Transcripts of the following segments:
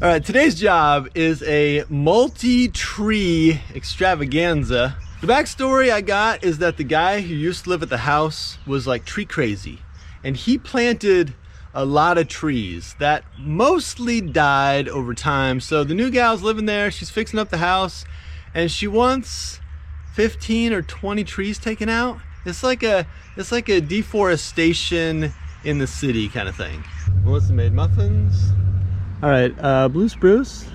All right, today's job is a multi-tree extravaganza. The backstory I got is that the guy who used to live at the house was like tree crazy, and he planted a lot of trees that mostly died over time. So the new gal's living there, she's fixing up the house, and she wants 15 or 20 trees taken out. It's like a deforestation in the city kind of thing. Melissa made muffins. All right, blue spruce,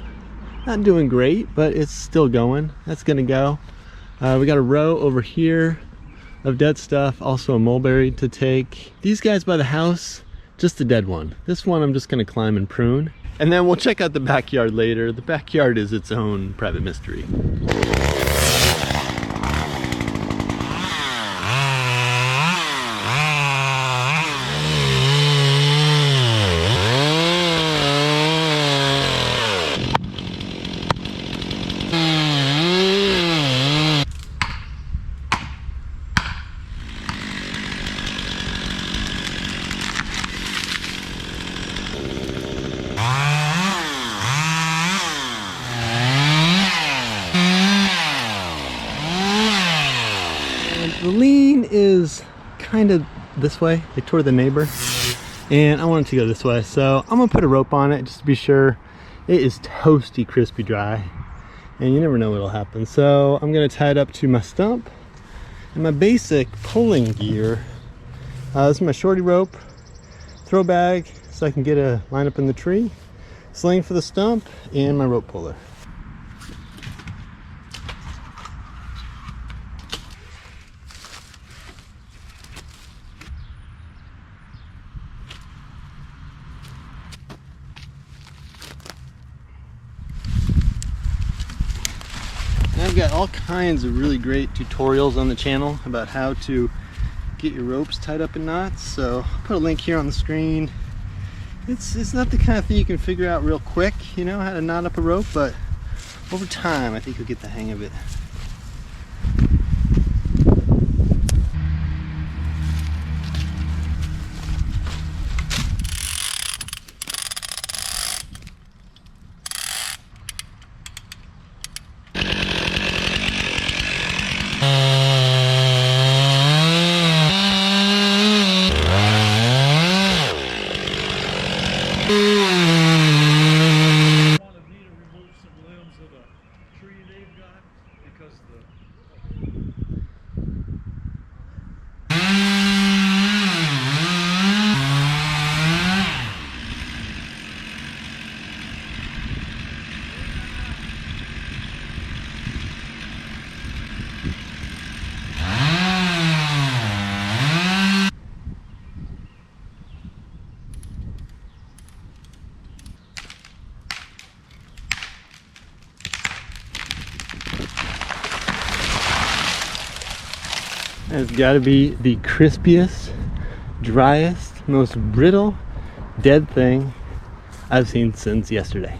not doing great, but it's still going. That's gonna go. We got a row over here of dead stuff, also a mulberry to take. These guys by the house, just a dead one. This one I'm just gonna climb and prune. And then we'll check out the backyard later. The backyard is its own private mystery. The lean is kind of this way, like toward the neighbor, and I want it to go this way, so I'm gonna put a rope on it just to be sure. It is toasty, crispy dry, and you never know what'll happen. So I'm gonna tie it up to my stump and my basic pulling gear. This is my shorty rope, throw bag so I can get a line up in the tree, sling for the stump, and my rope puller. I've got all kinds of really great tutorials on the channel about how to get your ropes tied up in knots, so I'll put a link here on the screen. It's not the kind of thing you can figure out real quick, you know, how to knot up a rope, but over time I think you'll get the hang of it. It's got to be the crispiest, driest, most brittle, dead thing I've seen since yesterday.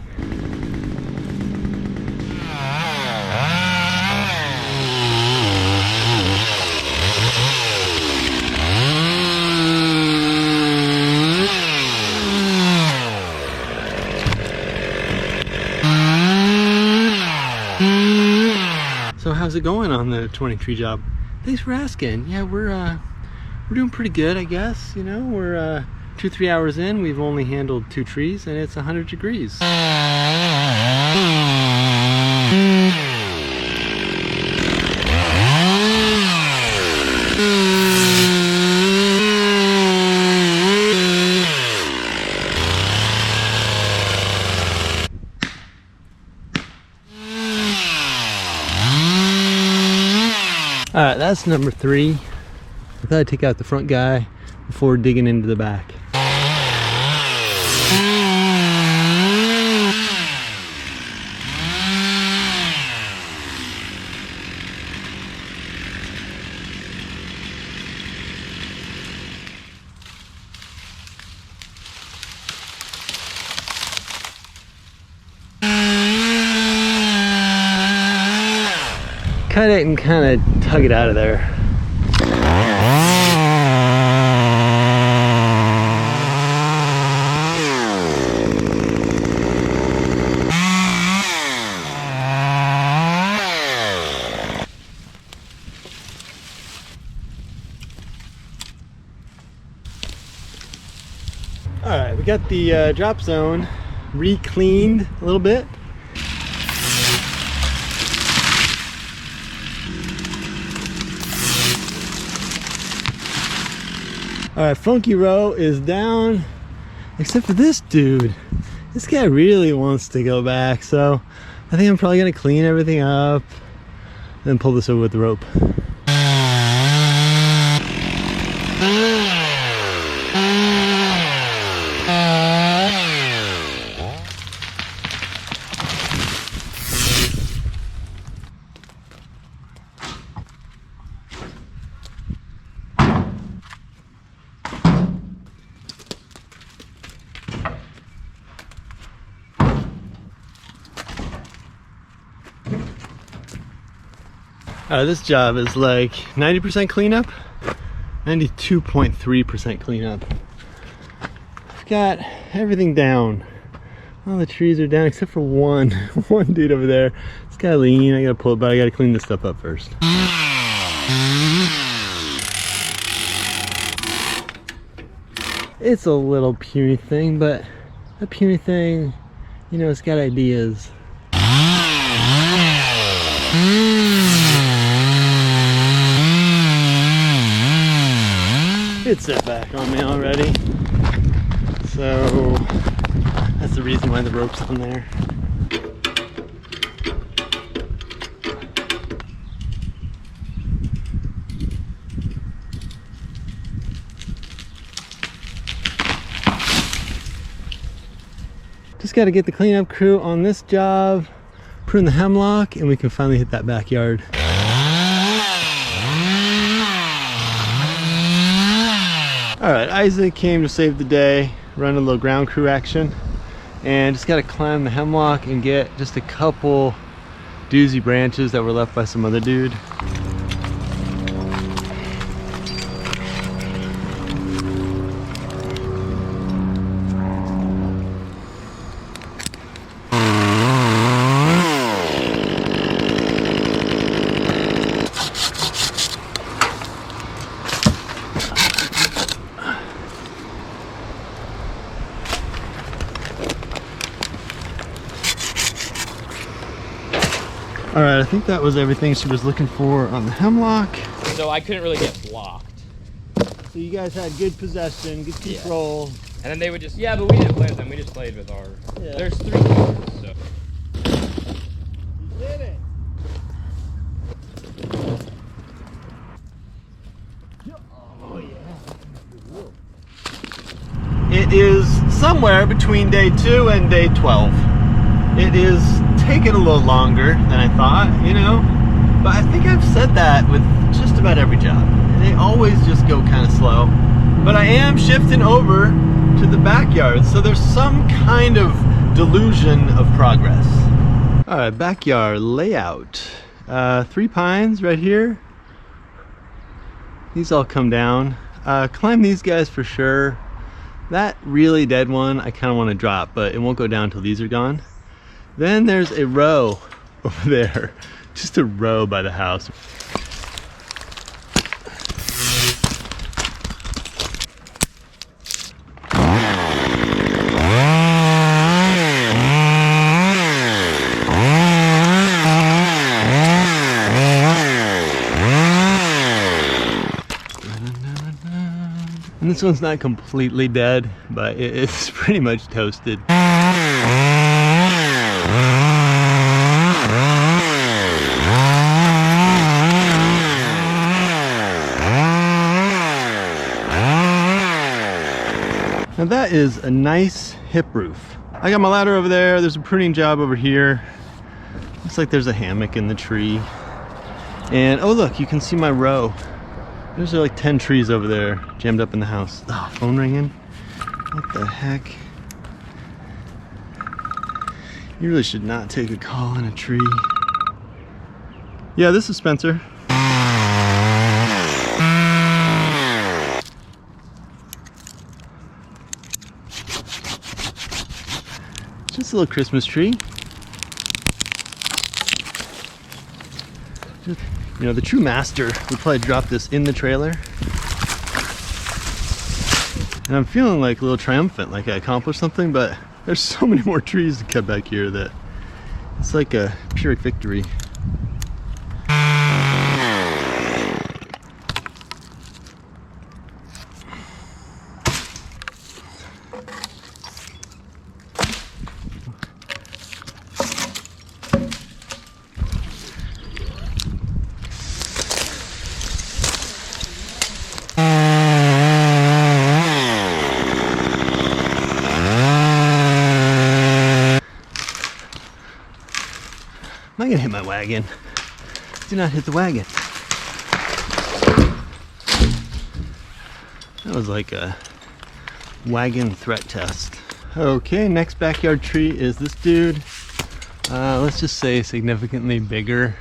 So how's it going on the 20 tree job? Thanks for asking. Yeah, we're doing pretty good, I guess. You know, we're 2-3 hours in. We've only handled 2 trees, and it's 100 degrees. All right, that's number 3. I thought I'd take out the front guy before digging into the back. Cut it and kind of tug it out of there. right, we got the drop zone re-cleaned a little bit. All right, Funky Row is down, except for this dude. This guy really wants to go back, so I think I'm probably gonna clean everything up, then pull this over with the rope. This job is like 90% cleanup, 92.3% cleanup. I've got everything down. All the trees are down except for one dude over there. It's got lean. I gotta pull it, but I gotta clean this stuff up first. It's a little puny thing, but that puny thing, you know, it's got ideas. It set back on me already, so that's the reason why the rope's on there. Just got to get the cleanup crew on this job, prune the hemlock, and we can finally hit that backyard. All right, Isaac came to save the day, run a little ground crew action, and just got to climb the hemlock and get just a couple doozy branches that were left by some other dude. All right, I think that was everything she was looking for on the hemlock. So I couldn't really get blocked. So you guys had good possession, good control. Yeah. And then they would just, yeah, but we didn't play with them. We just played with our, there's 3 cards, so. You did it. Oh yeah. It is somewhere between day 2 and day 12. It is taken a little longer than I thought, you know, but I think I've said that with just about every job. They always just go kind of slow, but I am shifting over to the backyard, so there's some kind of delusion of progress. All right, backyard layout. 3 pines right here. These all come down. Climb these guys for sure. That really dead one I kind of want to drop, but it won't go down until these are gone. Then there's a row over there, just a row by the house. And this one's not completely dead, but it's pretty much toasted. Now that is a nice hip roof. I got my ladder over there. There's a pruning job over here. Looks like there's a hammock in the tree. And oh look, you can see my row. There's like 10 trees over there jammed up in the house. Oh, phone ringing. What the heck? You really should not take a call in a tree. Yeah, this is Spencer. Just a little Christmas tree. You know, the true master would probably drop this in the trailer. And I'm feeling like a little triumphant, like I accomplished something, but there's so many more trees to cut back here that it's like a pyrrhic victory. Am I gonna hit my wagon? Do not hit the wagon. That was like a wagon threat test. Okay, next backyard tree is this dude. Let's just say significantly bigger.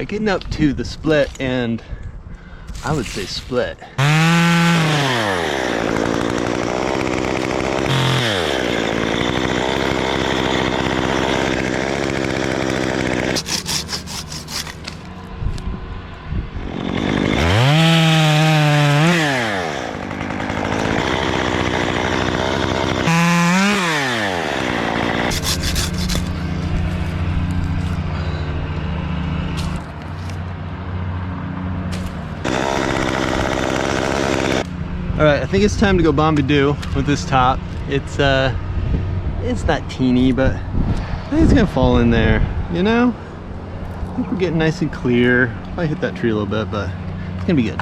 Getting up to the split, and I would say split. Alright, I think it's time to go Bombay-Doo with this top. It's not teeny, but I think it's gonna fall in there, you know? I think we're getting nice and clear. Probably hit that tree a little bit, but it's gonna be good.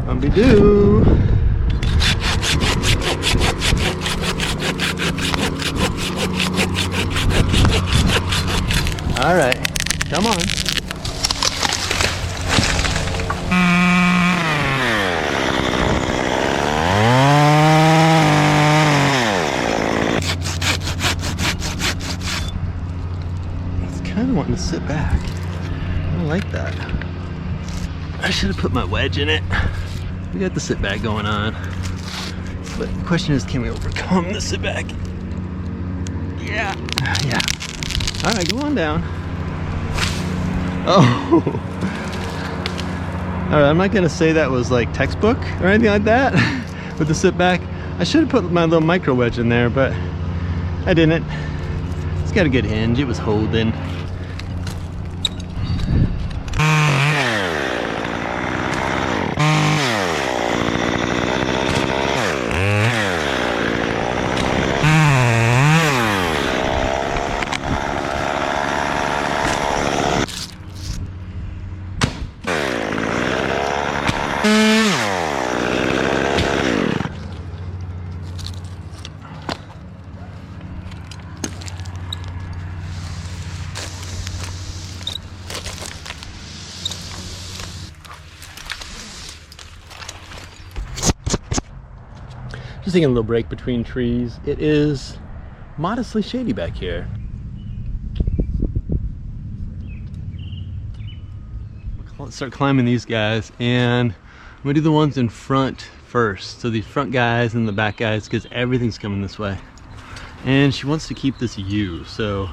Bombay-Doo. All right, come on. It's kind of wanting to sit back. I don't like that. I should have put my wedge in it. We got the sit back going on. But the question is, can we overcome the sit back? Yeah. Yeah. All right, go on down. Oh. All right, I'm not gonna say that was like textbook or anything like that with the sit back. I should have put my little micro wedge in there, but I didn't. It's got a good hinge. It was holding. Just taking a little break between trees. It is modestly shady back here. Let's start climbing these guys, and I'm gonna do the ones in front first. So these front guys and the back guys, because everything's coming this way. And she wants to keep this U, so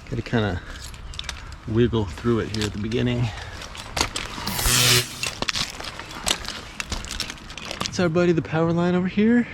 gotta kind of wiggle through it here at the beginning. That's our buddy, the power line over here.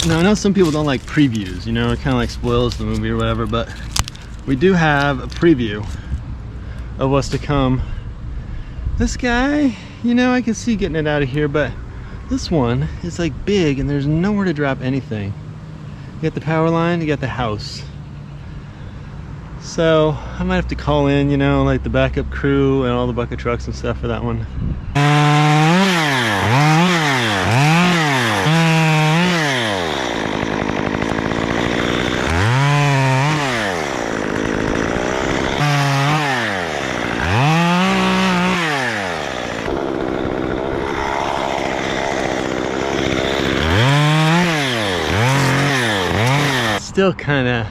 Now I know some people don't like previews, you know, it kind of like spoils the movie or whatever, but we do have a preview of what's to come. This guy, you know, I can see getting it out of here, but this one is like big and there's nowhere to drop anything. You got the power line, you got the house. So I might have to call in, you know, like the backup crew and all the bucket trucks and stuff for that one. Still kind of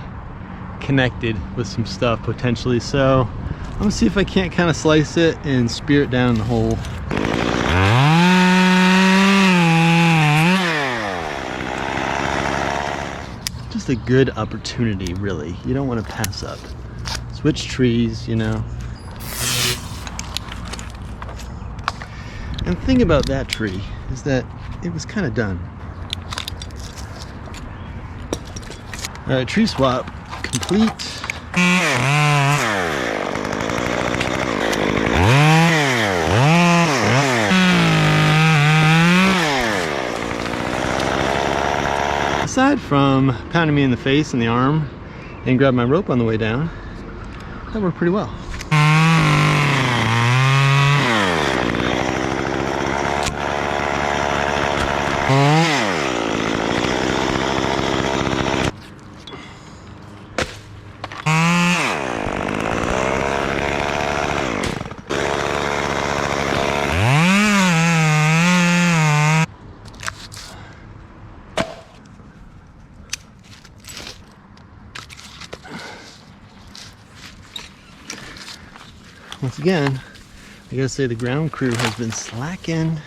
connected with some stuff potentially, so I'm gonna see if I can't kind of slice it and spear it down the hole. Just a good opportunity, really. You don't want to pass up. Switch trees, you know. And the thing about that tree is that it was kind of done. All right, tree swap complete. Aside from pounding me in the face and the arm and grabbing my rope on the way down, that worked pretty well. Once again, I gotta say the ground crew has been slacking.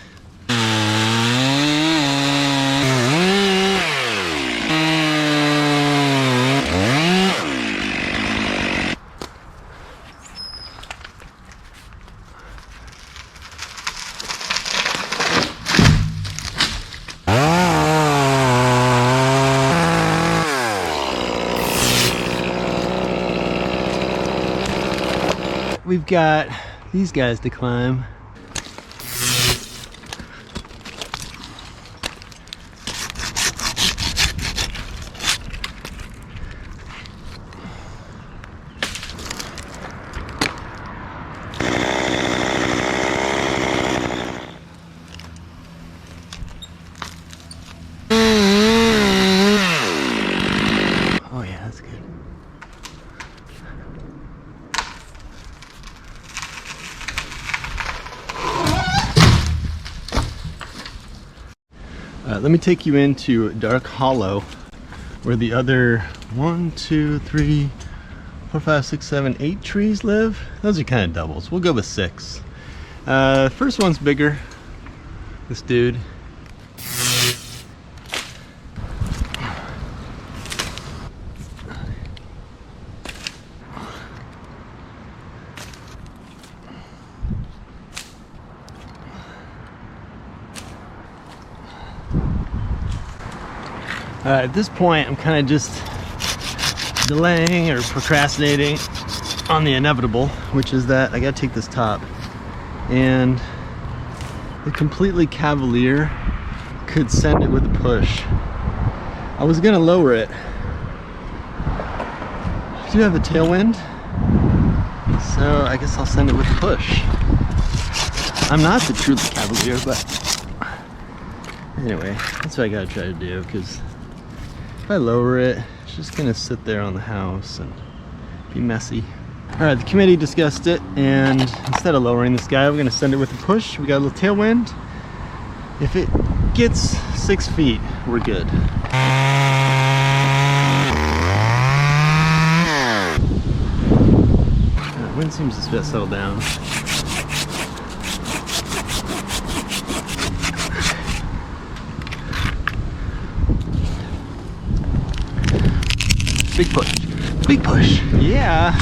We've got these guys to climb. Oh yeah, that's good. Let me take you into Dark Hollow, where the other 1, 2, 3, 4, 5, 6, 7, 8 trees live. Those are kind of doubles. We'll go with 6. First one's bigger. This dude. At this point, I'm kind of just delaying or procrastinating on the inevitable, which is that I gotta take this top, and the completely cavalier could send it with a push. I was gonna lower it. I do have a tailwind, so I guess I'll send it with a push. I'm not the truly cavalier, but anyway, that's what I gotta try to do, because if I lower it, it's just gonna sit there on the house and be messy. All right, the committee discussed it, and instead of lowering this guy, we're gonna send it with a push. We got a little tailwind. If it gets 6 feet, we're good. Wind seems to settle down. Big push. Big push. Yeah.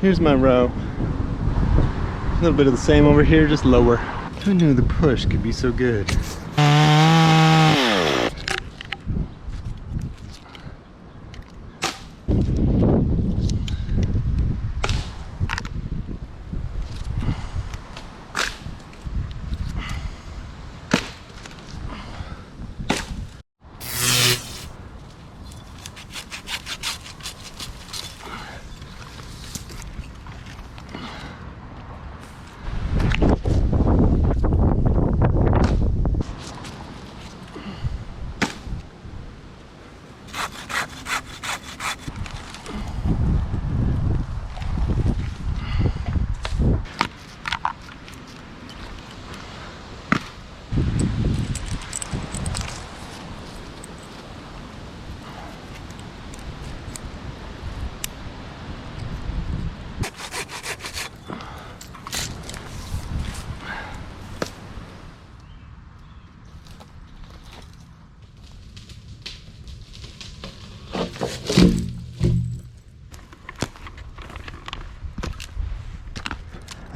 Here's my row. A little bit of the same over here, just lower. Who knew the push could be so good?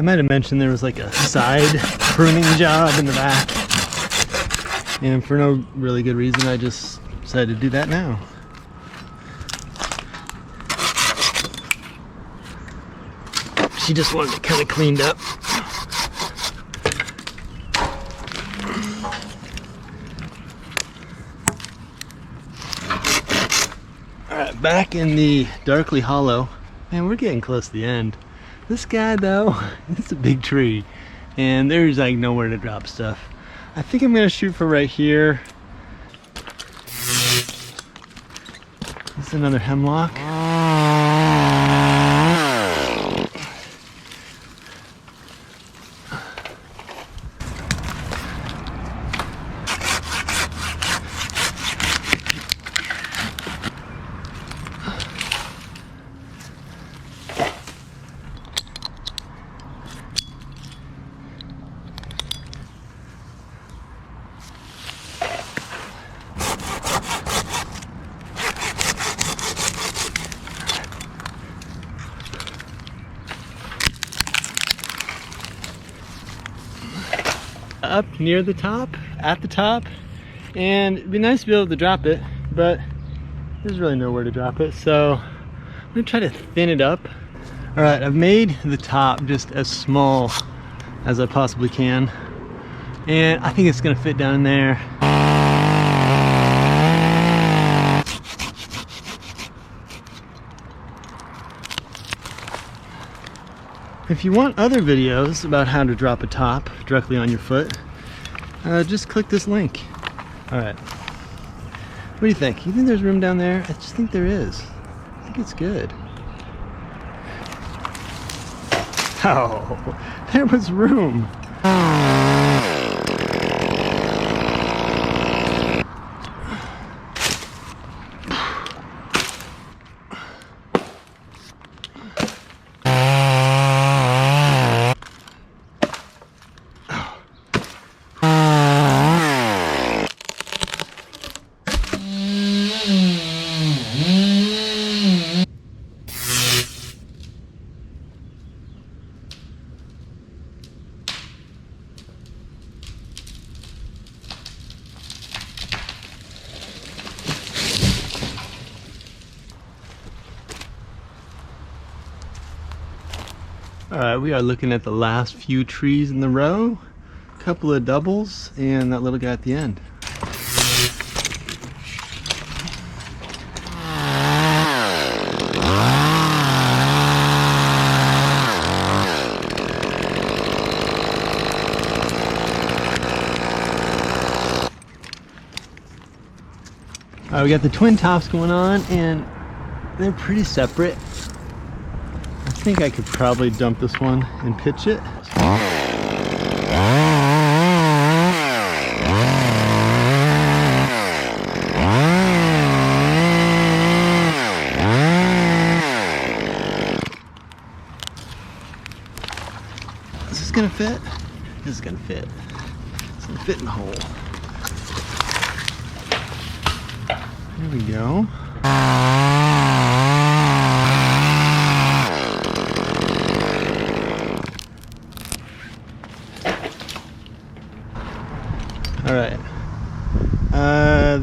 might have mentioned there was like a side pruning job in the back. And for no really good reason, I just decided to do that now. She just wanted it kind of cleaned up. Alright, back in the darkly hollow. Man, we're getting close to the end. This guy though, it's a big tree. And there's like nowhere to drop stuff. I think I'm gonna shoot for right here. This is another hemlock. Up near the top, at the top, and it'd be nice to be able to drop it, but there's really nowhere to drop it, so I'm gonna try to thin it up. All right, I've made the top just as small as I possibly can, and I think it's gonna fit down in there. If you want other videos about how to drop a top directly on your foot, just click this link. All right. What do you think? You think there's room down there? I just think there is. I think it's good. Oh, there was room. Alright, we are looking at the last few trees in the row, a couple of doubles, and that little guy at the end. Alright, we got the twin tops going on, and they're pretty separate. I think I could probably dump this one and pitch it. Is this gonna fit? This is gonna fit. It's gonna fit in the hole. There we go. All right,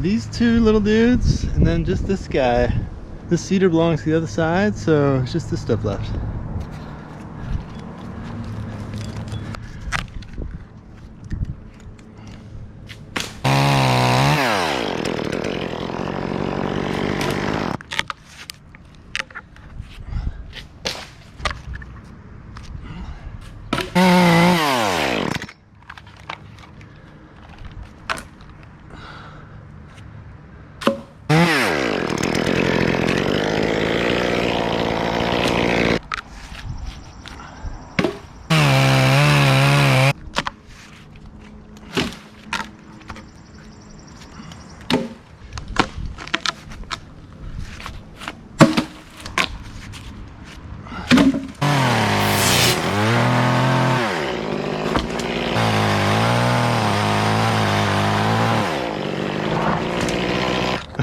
these two little dudes, and then just this guy. This cedar belongs to the other side, so it's just this stuff left.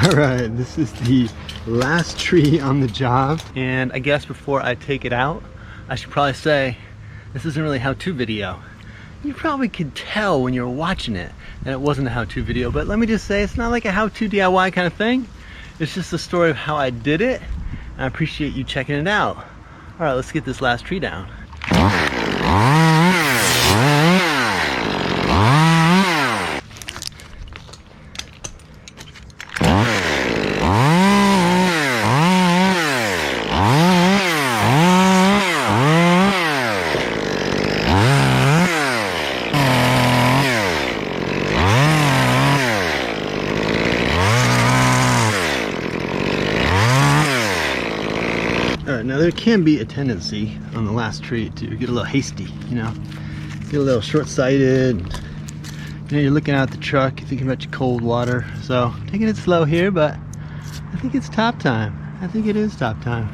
Alright, this is the last tree on the job, and I guess before I take it out, I should probably say this isn't really a how-to video. You probably could tell when you were watching it that it wasn't a how-to video, but let me just say, it's not like a how-to DIY kind of thing. It's just the story of how I did it, and I appreciate you checking it out. All right, let's get this last tree down. Now there can be a tendency on the last tree to get a little hasty, you know, get a little short-sighted. You know, you're looking out the truck, you're thinking about your cold water. So taking it slow here, but I think it's top time. I think it is top time.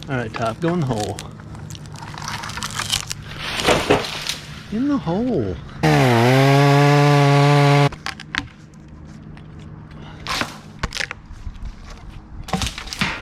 All right, Top, go in the hole. In the hole.